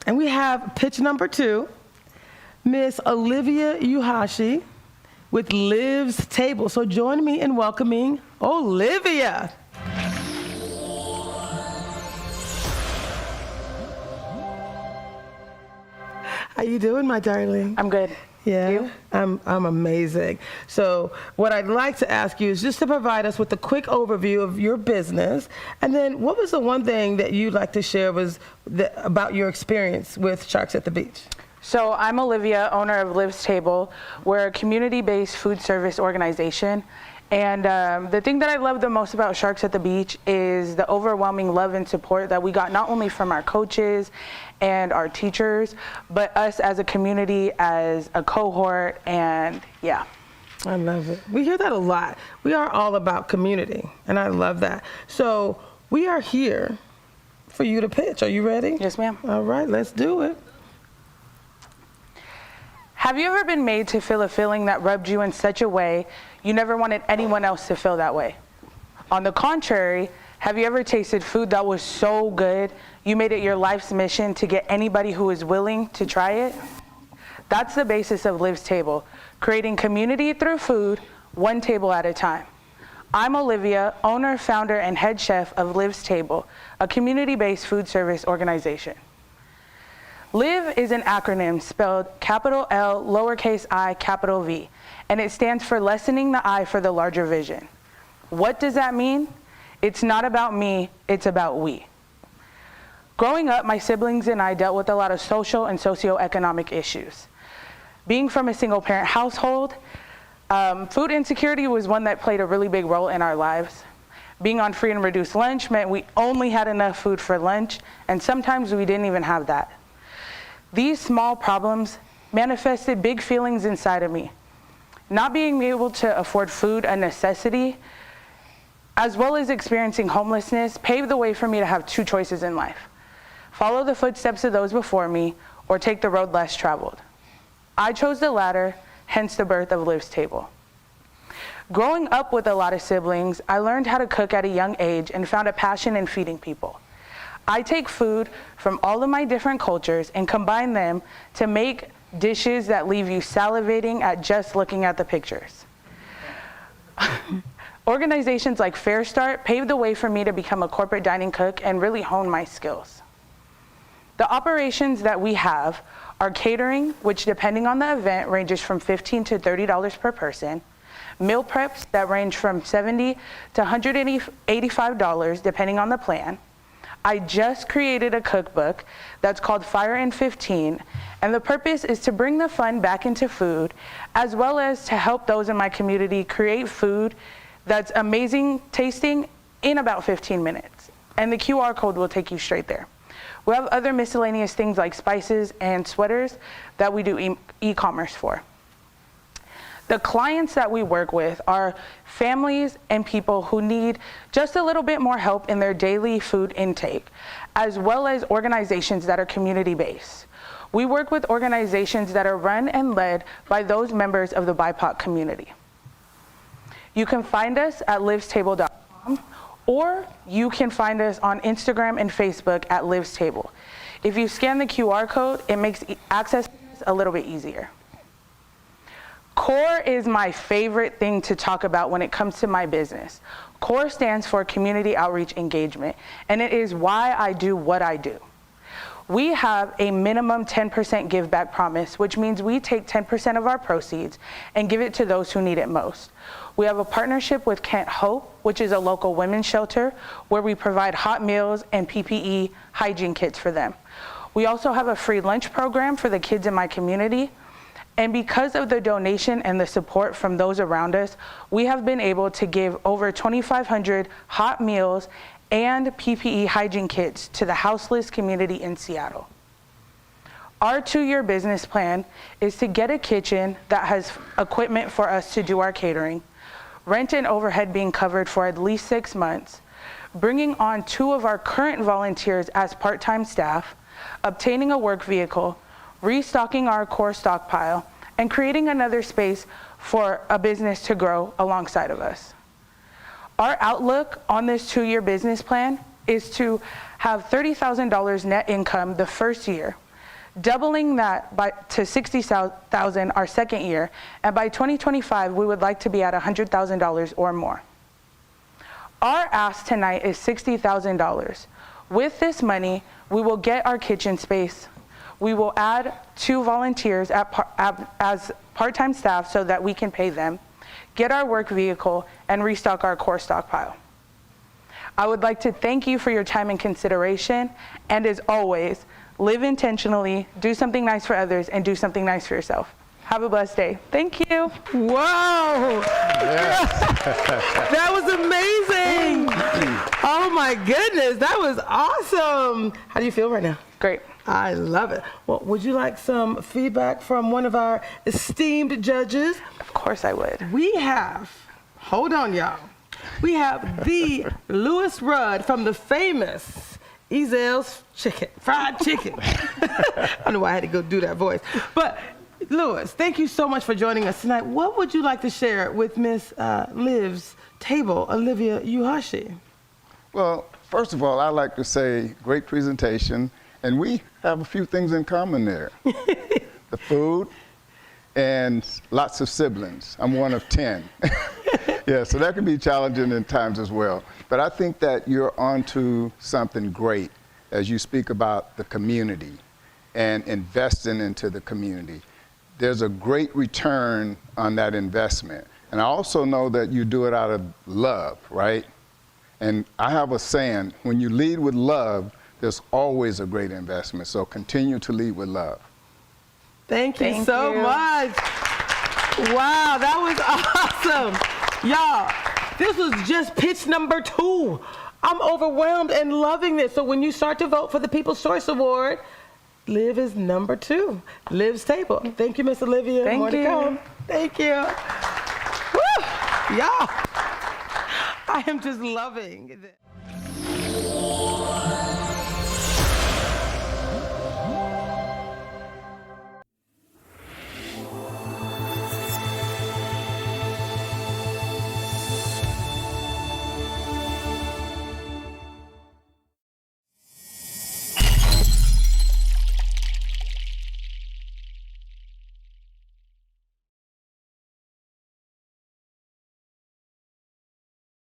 And we have pitch number 2, Miss Olivia Yuhashi with Liv's Table. So join me in welcoming Olivia. How you doing, my darling? I'm good. Yeah, You? I'm amazing. So what I'd like to ask you is just to provide us with a quick overview of your business, and then what was the one thing that you'd like to share about your experience with Sharks at the Beach? So I'm Olivia, owner of Liv's Table. We're a community-based food service organization. And the thing that I love the most about Sharks at the Beach is the overwhelming love and support that we got not only from our coaches and our teachers, but us as a community, as a cohort, and yeah. I love it. We hear that a lot. We are all about community, and I love that. So we are here for you to pitch. Are you ready? Yes, ma'am. All right, let's do it. Have you ever been made to feel a feeling that rubbed you in such a way you never wanted anyone else to feel that way? On the contrary, have you ever tasted food that was so good you made it your life's mission to get anybody who is willing to try it? That's the basis of Liv's Table, creating community through food, one table at a time. I'm Olivia, owner, founder, and head chef of Liv's Table, a community-based food service organization. LIV is an acronym spelled capital L, lowercase I, capital V, and it stands for lessening the I for the larger vision. What does that mean? It's not about me, it's about we. Growing up, my siblings and I dealt with a lot of social and socioeconomic issues. Being from a single-parent household, food insecurity was one that played a really big role in our lives. Being on free and reduced lunch meant we only had enough food for lunch, and sometimes we didn't even have that. These small problems manifested big feelings inside of me. Not being able to afford food, a necessity, as well as experiencing homelessness, paved the way for me to have 2 choices in life: follow the footsteps of those before me, or take the road less traveled. I chose the latter, hence the birth of Liv's Table. Growing up with a lot of siblings, I learned how to cook at a young age and found a passion in feeding people. I take food from all of my different cultures and combine them to make dishes that leave you salivating at just looking at the pictures. Organizations like Fair Start paved the way for me to become a corporate dining cook and really hone my skills. The operations that we have are catering, which depending on the event ranges from $15 to $30 per person, meal preps that range from $70 to $185 depending on the plan. I just created a cookbook that's called Fire in 15, and the purpose is to bring the fun back into food, as well as to help those in my community create food that's amazing tasting in about 15 minutes. And the QR code will take you straight there. We have other miscellaneous things like spices and sweaters that we do e-commerce for. The clients that we work with are families and people who need just a little bit more help in their daily food intake, as well as organizations that are community-based. We work with organizations that are run and led by those members of the BIPOC community. You can find us at livstable.com, or you can find us on Instagram and Facebook at Liv's Table. If you scan the QR code, it makes access a little bit easier. CORE is my favorite thing to talk about when it comes to my business. CORE stands for Community Outreach Engagement, and it is why I do what I do. We have a minimum 10% give back promise, which means we take 10% of our proceeds and give it to those who need it most. We have a partnership with Kent Hope, which is a local women's shelter, where we provide hot meals and PPE hygiene kits for them. We also have a free lunch program for the kids in my community. And because of the donation and the support from those around us, we have been able to give over 2,500 hot meals and PPE hygiene kits to the houseless community in Seattle. Our 2-year business plan is to get a kitchen that has equipment for us to do our catering, rent and overhead being covered for at least 6 months, bringing on 2 of our current volunteers as part-time staff, obtaining a work vehicle, restocking our core stockpile, and creating another space for a business to grow alongside of us. Our outlook on this 2-year business plan is to have $30,000 net income the first year, doubling that to $60,000 our second year, and by 2025, we would like to be at $100,000 or more. Our ask tonight is $60,000. With this money, we will get our kitchen space. We will add 2 volunteers as part-time staff so that we can pay them, get our work vehicle, and restock our core stockpile. I would like to thank you for your time and consideration, and as always, live intentionally, do something nice for others, and do something nice for yourself. Have a blessed day. Thank you. Wow. That was amazing. Oh my goodness, that was awesome. How do you feel right now? Great. I love it. Well, would you like some feedback from one of our esteemed judges? Of course I would. We have, hold on y'all, we have the Lewis Rudd from the famous Ezel's Fried Chicken. I don't know why I had to go do that voice. But Lewis, thank you so much for joining us tonight. What would you like to share with Miss Liv's table, Olivia Yuhashi? Well, first of all, I'd like to say great presentation, and we have a few things in common there. The food and lots of siblings. I'm one of 10. Yeah, so that can be challenging in times as well. But I think that you're onto something great as you speak about the community and investing into the community. There's a great return on that investment. And I also know that you do it out of love, right? And I have a saying, when you lead with love, there's always a great investment. So continue to lead with love. Thank you so much. Wow, that was awesome. Y'all, this was just pitch number 2. I'm overwhelmed and loving this. So when you start to vote for the People's Choice Award, Liv is number 2. Liv's table. Thank you, Miss Olivia. Thank More you. to come. Thank you. Woo! Y'all, I am just loving this.